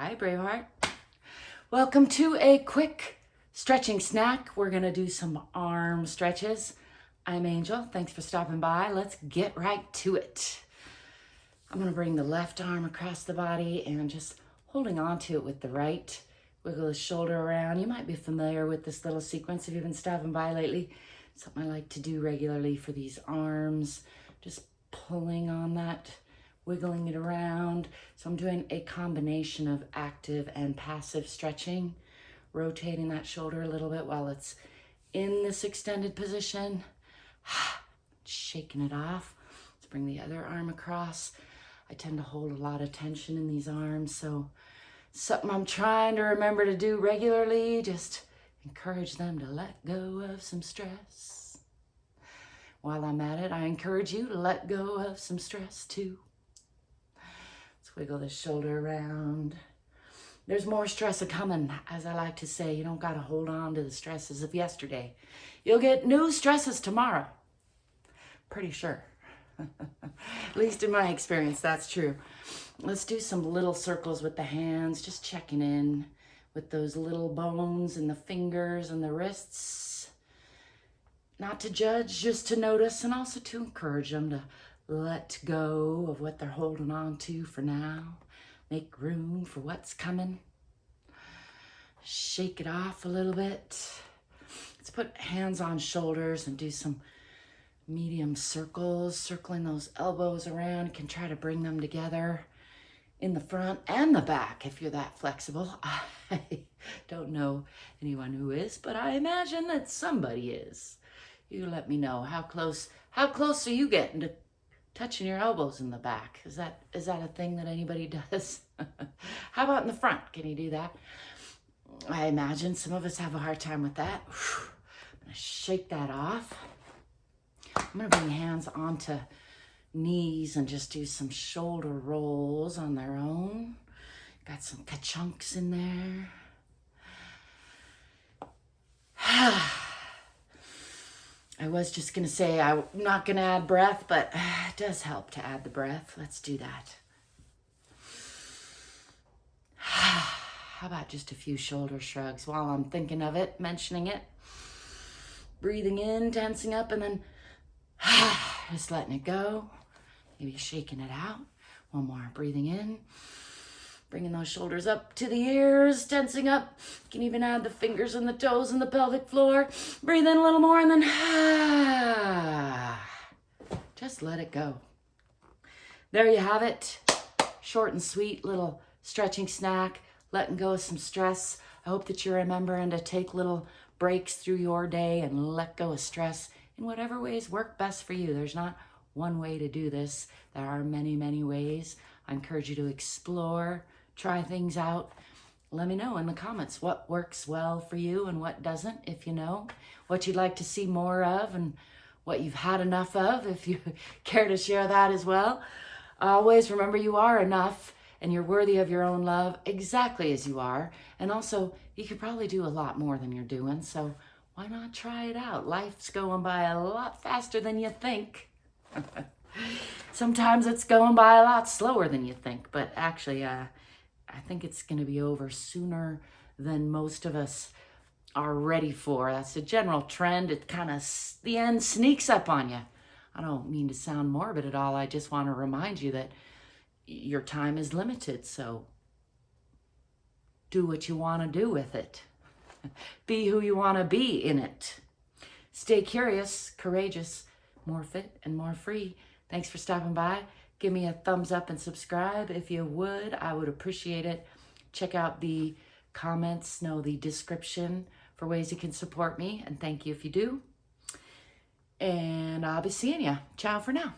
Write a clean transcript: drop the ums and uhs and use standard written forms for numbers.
Hi, Braveheart. Welcome to a quick stretching snack. We're gonna do some arm stretches. I'm Angel, thanks for stopping by. Let's get right to it. I'm gonna bring the left arm across the body and just holding on to it with the right. Wiggle the shoulder around. You might be familiar with this little sequence if you've been stopping by lately. Something I like to do regularly for these arms. Just pulling on that, wiggling it around. So I'm doing a combination of active and passive stretching, rotating that shoulder a little bit while it's in this extended position, shaking it off. Let's bring the other arm across. I tend to hold a lot of tension in these arms, so something I'm trying to remember to do regularly, just encourage them to let go of some stress. While I'm at it, I encourage you to let go of some stress too. Let's wiggle the shoulder around. There's more stress a-coming, as I like to say. You don't gotta hold on to the stresses of yesterday. You'll get new stresses tomorrow. Pretty sure. At least in my experience, that's true. Let's do some little circles with the hands, just checking in with those little bones in the fingers and the wrists. Not to judge, just to notice, and also to encourage them to let go of what they're holding on to for now. Make room for what's coming. Shake it off a little bit. Let's put hands on shoulders and do some medium circles, circling those elbows around. You can try to bring them together in the front and the back if you're that flexible. I don't know anyone who is, but I imagine that somebody is. You let me know how close are you getting to touching your elbows in the back? Is that a thing that anybody does? How about in the front? Can you do that? I imagine some of us have a hard time with that. I'm gonna shake that off. I'm gonna bring hands onto knees and just do some shoulder rolls on their own. Got some ka-chunks in there. I was just gonna say I'm not gonna add breath, but it does help to add the breath. Let's do that. How about just a few shoulder shrugs while I'm thinking of it, mentioning it. Breathing in, tensing up, and then just letting it go. Maybe shaking it out. One more, breathing in. Bringing those shoulders up to the ears, tensing up. You can even add the fingers and the toes and the pelvic floor. Breathe in a little more and then just let it go. There you have it. Short and sweet little stretching snack, letting go of some stress. I hope that you're remembering to take little breaks through your day and let go of stress in whatever ways work best for you. There's not one way to do this. There are many, many ways. I encourage you to explore, try things out. Let me know in the comments what works well for you and what doesn't, if you know, what you'd like to see more of and what you've had enough of, if you care to share that as well. Always remember you are enough and you're worthy of your own love exactly as you are. And also, you could probably do a lot more than you're doing, so why not try it out? Life's going by a lot faster than you think. Sometimes it's going by a lot slower than you think, but actually, I think it's going to be over sooner than most of us are ready for. That's a general trend. It kind of, the end sneaks up on you. I don't mean to sound morbid at all. I just want to remind you that your time is limited, so do what you want to do with it. Be who you want to be in it. Stay curious, courageous, more fit and more free. Thanks for stopping by. Give me a thumbs up and subscribe if you would. I would appreciate it. Check out the comments, the description for ways you can support me. And thank you if you do. And I'll be seeing you. Ciao for now.